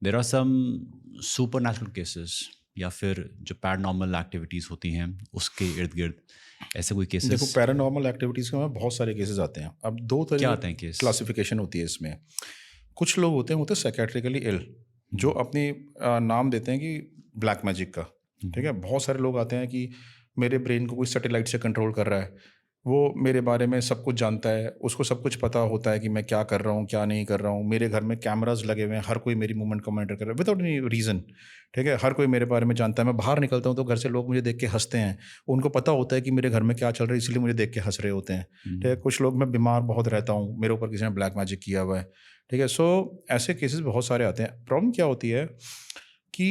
There are some super natural cases या फिर जो पैरानॉर्मल एक्टिविटीज़ होती हैं उसके इर्द गिर्द ऐसे कोई देखो, केसेस पैरानॉर्मल एक्टिविटीज़ के में बहुत सारे केसेस आते हैं। अब दो क्या तरीके आते हैं केस? क्लासिफिकेशन होती है इसमें। कुछ लोग होते हैं साइकेट्रिकली इल, जो अपनी नाम देते हैं कि ब्लैक मैजिक का। ठीक है, बहुत सारे लोग आते हैं कि मेरे ब्रेन को कोई सैटेलाइट से कंट्रोल कर रहा है, वो मेरे बारे में सब कुछ जानता है, उसको सब कुछ पता होता है कि मैं क्या कर रहा हूँ, क्या नहीं कर रहा हूँ। मेरे घर में कैमराज लगे हुए हैं, हर कोई मेरी मूवमेंट को मॉनिटर कर रहा है विदाउट एनी रीज़न। ठीक है, हर कोई मेरे बारे में जानता है। मैं बाहर निकलता हूँ तो घर से लोग मुझे देख के हंसते हैं, उनको पता होता है कि मेरे घर में क्या चल रहा है, इसलिए मुझे देख के हंस रहे होते हैं। ठीक है, कुछ लोग, मैं बीमार बहुत रहता हूँ, मेरे ऊपर किसी ने ब्लैक मैजिक किया हुआ है। ठीक है, सो ऐसे केसेस बहुत सारे आते हैं। प्रॉब्लम क्या होती है कि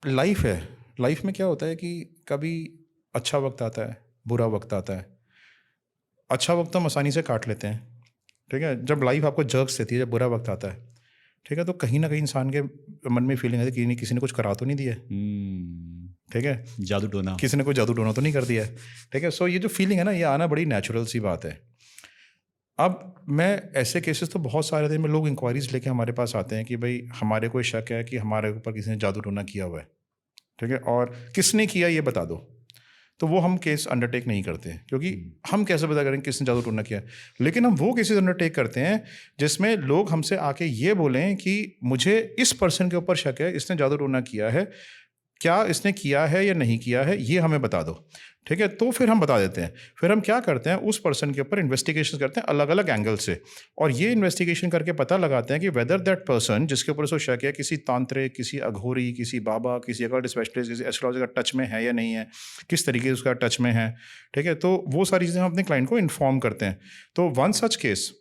लाइफ है, लाइफ में क्या होता है कि कभी अच्छा वक्त आता है, बुरा वक्त आता है। अच्छा वक्त हम आसानी से काट लेते हैं। ठीक है, जब लाइफ आपको जर्क्स देती है, जब बुरा वक्त आता है, ठीक है, तो कहीं ना कहीं इंसान के मन में फीलिंग आती है कि नहीं, किसी ने कुछ करा तो नहीं दिया है। ठीक है, जादू टोना। किसी ने कोई जादू टोना तो नहीं कर दिया है। ठीक है, सो ये जो फीलिंग है ना, ये आना बड़ी नेचुरल सी बात है। अब मैं ऐसे केसेस तो बहुत सारे थे, में लोग इंक्वायरीज लेके हमारे पास आते हैं कि भाई हमारे को शक है कि हमारे ऊपर किसी ने जादू टोना किया हुआ है। ठीक है, और किसने किया ये बता दो। तो वो हम केस अंडरटेक नहीं करते हैं, क्योंकि हम कैसे पता करें किसने जादू टोना किया है। लेकिन हम वो केसेस अंडरटेक करते हैं जिसमें लोग हमसे आके ये बोलें कि मुझे इस पर्सन के ऊपर शक है, इसने जादू टोना किया है, क्या इसने किया है या नहीं किया है, ये हमें बता दो। ठीक है, तो फिर हम बता देते हैं। फिर हम क्या करते हैं, उस पर्सन के ऊपर इन्वेस्टिगेशन करते हैं अलग अलग एंगल से, और ये इन्वेस्टिगेशन करके पता लगाते हैं कि वेदर दैट पर्सन जिसके ऊपर उसको शक है किसी तांत्रिक, किसी अघोरी, किसी बाबा, किसी अकल्ट स्पेशलिस्ट, किसी एस्ट्रोलॉजी का टच में है या नहीं है, किस तरीके से उसका टच में है। ठीक है, तो वो सारी चीज़ें हम अपने क्लाइंट को इन्फॉर्म करते हैं। तो वन सच केस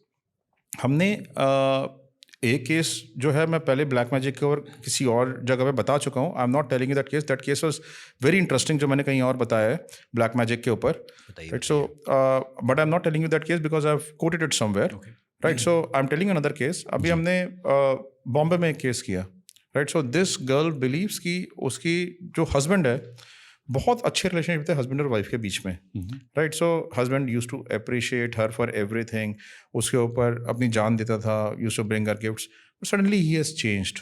हमने एक केस जो है, मैं पहले ब्लैक मैजिक के और किसी और जगह पे बता चुका हूँ। आई am not telling you that case was very interesting, जो मैंने कहीं और बताया है ब्लैक मैजिक के ऊपर। Right, so but I am not telling you that case because I have quoted it somewhere. Right, so I am telling another case. अभी हमने बॉम्बे में एक केस किया। Right, so this girl believes कि उसकी जो हस्बैंड है, बहुत अच्छे रिलेशनशिप थे हस्बैंड और वाइफ के बीच में। Right, so husband used to appreciate her for everything, उसके ऊपर अपनी जान देता था, used to bring her gifts. Suddenly he has changed.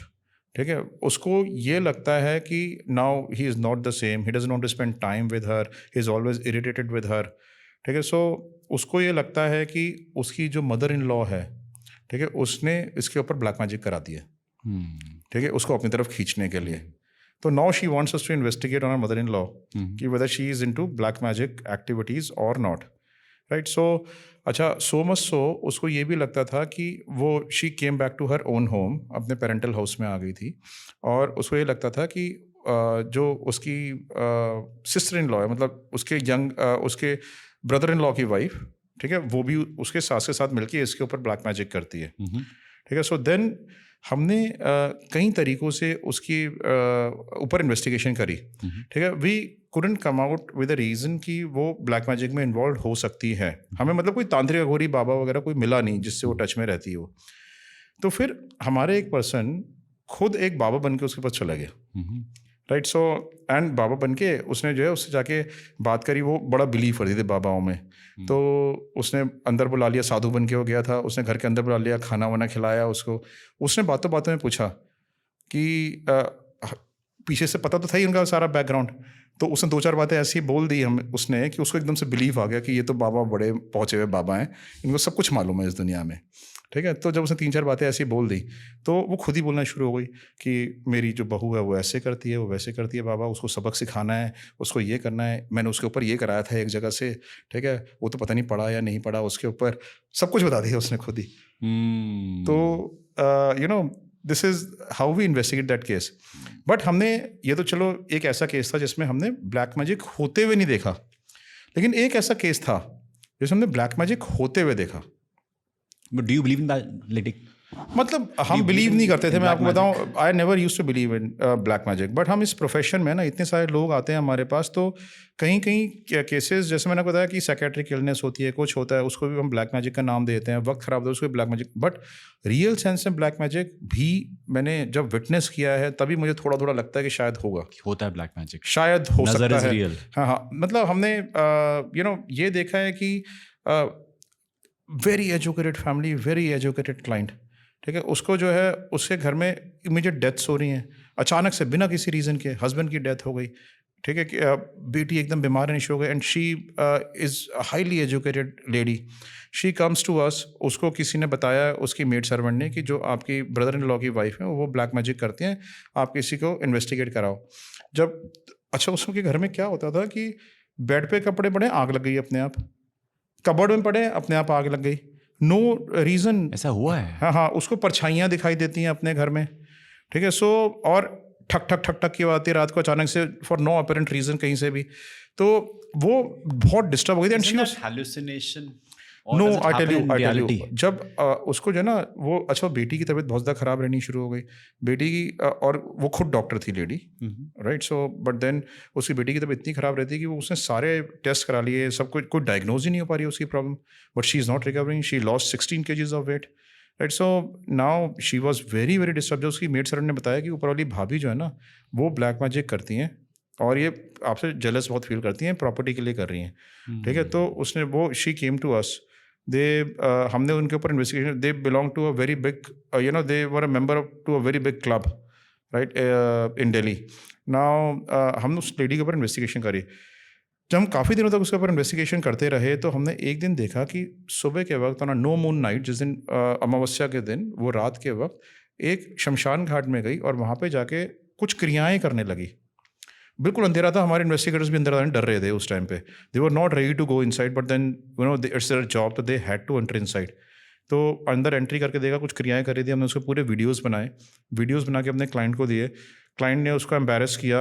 ठीक है, उसको ये लगता है कि now he is not the same, he doesn't want to spend time with her, he is always irritated with her. ठीक है, सो उसको ये लगता है कि उसकी जो मदर इन लॉ है, ठीक है, उसने इसके ऊपर ब्लैक मैजिक करा दिया। ठीक है, उसको अपनी तरफ खींचने के लिए। तो now she wants us to investigate on her mother in law कि whether she is into black magic activities और नॉट। राइट, सो अच्छा, सो मच सो उसको ये भी लगता था कि वो she came back to her own home, अपने पेरेंटल हाउस में आ गई थी, और उसको ये लगता था कि जो उसकी सिस्टर इन लॉ है, मतलब उसके उसके ब्रदर इन लॉ की वाइफ, ठीक है, वो भी उसके सास के साथ मिलके इसके ऊपर ब्लैक मैजिक करती है। ठीक है, सो देन हमने कई तरीकों से उसकी ऊपर इन्वेस्टिगेशन करी। ठीक है, we couldn't come out with a reason कि वो ब्लैक मैजिक में इन्वॉल्व हो सकती है। हमें मतलब कोई तांत्रिक अघोरी बाबा वगैरह कोई मिला नहीं जिससे वो टच में रहती हो। तो फिर हमारे एक पर्सन खुद एक बाबा बन के उसके पास चला गया। राइट, सो एंड बाबा बन के उसने जो है उससे जाके बात करी। वो बड़ा बिलीव करती थी बाबाओं में, तो उसने अंदर बुला लिया, साधु बन के हो गया था, उसने घर के अंदर बुला लिया, खाना वाना खिलाया उसको। उसने बातों बातों में पूछा कि पीछे से पता तो था ही उनका सारा बैकग्राउंड, तो उसने दो चार बातें ऐसी बोल दी हम उसने कि उसको एकदम से बिलीव आ गया कि ये तो बाबा बड़े पहुँचे हुए बाबा हैं, इनको सब कुछ मालूम है इस दुनिया में। ठीक है, तो जब उसने तीन चार बातें ऐसी बोल दी तो वो खुद ही बोलना शुरू हो गई कि मेरी जो बहू है वो ऐसे करती है, वो वैसे करती है बाबा, उसको सबक सिखाना है, उसको ये करना है, मैंने उसके ऊपर ये कराया था एक जगह से। ठीक है, वो तो पता नहीं पढ़ा या नहीं पढ़ा, उसके ऊपर सब कुछ बता दिया उसने खुद ही। तो you know this is how we investigate that case. But हमने ये तो चलो एक ऐसा केस था जिसमें हमने ब्लैक मैजिक होते हुए नहीं देखा, लेकिन एक ऐसा केस था जिसमें हमने ब्लैक मैजिक होते हुए देखा। But do you believe in that? मतलब हम बिलीव नहीं करते थे, मैं आपको बताऊं, I never used to believe in black magic. But हम इस प्रोफेशन में ना, इतने सारे लोग आते हैं हमारे पास, तो कहीं कहीं केसेस, जैसे मैंने बताया कि साइकेट्रिक इलनेस होती है, कुछ होता है, उसको भी हम ब्लैक मैजिक का नाम देते हैं, वक्त खराब होता है उसको black magic. But real sense में ब्लैक मैजिक भी मैंने जब विटनेस किया है तभी मुझे थोड़ा थोड़ा लगता है कि शायद होता है ब्लैक मैजिक, शायद हो सकता है। रियल। हाँ हाँ, मतलब हमने ये देखा है कि very educated family, very educated client, ठीक है, उसको जो है उसके घर में इमीडिएट डेथ्स हो रही हैं अचानक से बिना किसी रीज़न के, हस्बैंड की डेथ हो गई, ठीक है कि बेटी एकदम बीमार नहीं हो गई, and she is highly educated lady, she comes to us, उसको किसी ने बताया, उसकी मेड सर्वेंट ने, कि जो आपकी ब्रदर इन लॉ की वाइफ है वो ब्लैक मैजिक करती हैं, आप किसी को इन्वेस्टिगेट कराओ। जब अच्छा उसके घर में क्या होता था कि बेड पे कपड़े पड़े, आग लग गई अपने आप, कबर्ड में पड़े, अपने आप आग लग गई, नो रीज़न। ऐसा हुआ है? हाँ हाँ, उसको परछाइयाँ दिखाई देती हैं अपने घर में, ठीक है। सो और ठक ठक ठक ठक की आती है रात को अचानक से, फॉर नो अपेरेंट रीज़न कहीं से भी, तो वो बहुत डिस्टर्ब हो गई थी। And she was hallucination no, I tell you, जब उसको जो है ना वो, अच्छा बेटी की तबीयत बहुत ज़्यादा ख़राब रहनी शुरू हो गई, बेटी की और वो खुद डॉक्टर थी lady, right. So but then उसकी बेटी की तबीयत इतनी ख़राब रहती है कि वो उसने सारे टेस्ट करा लिए, सब कुछ, कोई डायग्नोज ही नहीं हो पा रही उसकी problem, but she is not recovering, she lost 16 kgs of weight, right. So now she was very very disturb. जो उसकी मेड सर्वेंट ने बताया कि ऊपर वाली भाभी जो है ना वो ब्लैक मैजिक करती हैं और ये आपसे जेलस बहुत फील करती हैं, प्रॉपर्टी के लिए कर रही हैं, ठीक है। तो उसने वो, शी केम टू अस, दे हमने उनके ऊपर investigation, they belong to a very big, you know, they were a member to a very big club, right, in Delhi. Now हमने उस लेडी के ऊपर इन्वेस्टिगेशन करी। जब हम काफ़ी दिनों तक उसके ऊपर इन्वेस्टिगेशन करते रहे तो हमने एक दिन देखा कि सुबह के वक्त, ऑन नो मून नाइट, जिस दिन अमावस्या के दिन, वो रात के वक्त एक शमशान घाट में गई और वहाँ पे जाके कुछ क्रियाएं करने लगी। बिल्कुल अंधेरा था, हमारे इन्वेस्टिगेटर्स भी अंदर डर रहे थे उस टाइम पे, they were not ready to go inside, but then you know it's their job, तो they had to enter inside. तो अंदर एंट्री करके देखा, कुछ क्रियाएं कर रही थी, हमने उसके पूरे वीडियोज़ बनाए, वीडियोज़ बना के अपने क्लाइंट को दिए, क्लाइंट ने उसको एम्बेरस किया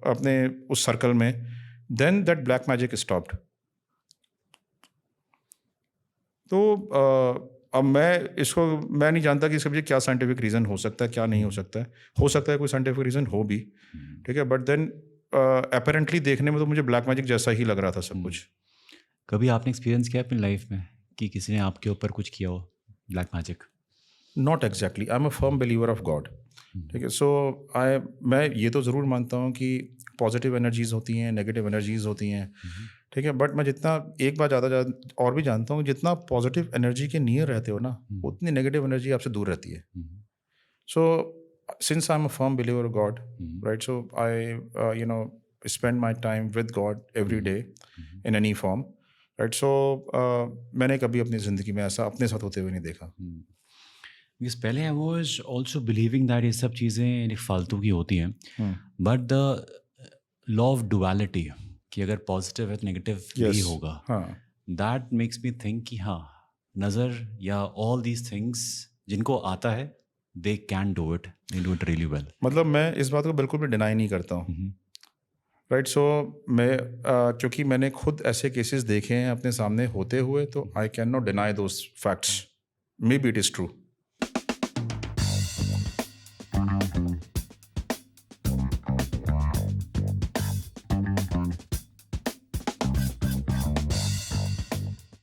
अपने उस सर्कल में, then that black magic stopped. तो अब मैं नहीं जानता कि इसके पीछे क्या साइंटिफिक रीज़न हो सकता है, क्या नहीं हो सकता है, कोई साइंटिफिक रीज़न हो भी, ठीक है, बट देन अपेरेंटली देखने में तो मुझे ब्लैक मैजिक जैसा ही लग रहा था सब कुछ। कभी आपने एक्सपीरियंस किया अपनी लाइफ में कि किसी ने आपके ऊपर कुछ किया हो black magic? Not exactly, I am a firm believer of God, ठीक है। सो मैं ये तो ज़रूर मानता हूँ कि पॉजिटिव एनर्जीज़ होती हैं, नेगेटिव एनर्जीज़ होती हैं, ठीक है, बट मैं जितना एक बार ज़्यादा और भी जानता हूँ, जितना पॉजिटिव एनर्जी के नियर रहते हो ना, उतनी नेगेटिव एनर्जी आपसे दूर रहती है। सो since I'm a firm believer of God, right? So I, you know, spend my time with God every day in any form, right? So मैंने कभी अपनी ज़िंदगी में ऐसा अपने साथ होते हुए नहीं देखा। बिकॉज पहले I was also believing that ये सब चीज़ें फालतू की होती हैं, but the law of duality कि अगर पॉजिटिव है तो नेगेटिव भी होगा, दैट मेक्स मी थिंक कि हाँ, नज़र या ऑल दीज थिंग्स जिनको आता है they can do it, they do it really well. मतलब मैं इस बात को बिल्कुल भी डिनाई नहीं करता हूँ, राइट। सो मैं क्योंकि मैंने खुद ऐसे केसेस देखे हैं अपने सामने होते हुए, तो I can not deny those facts, may be it is true.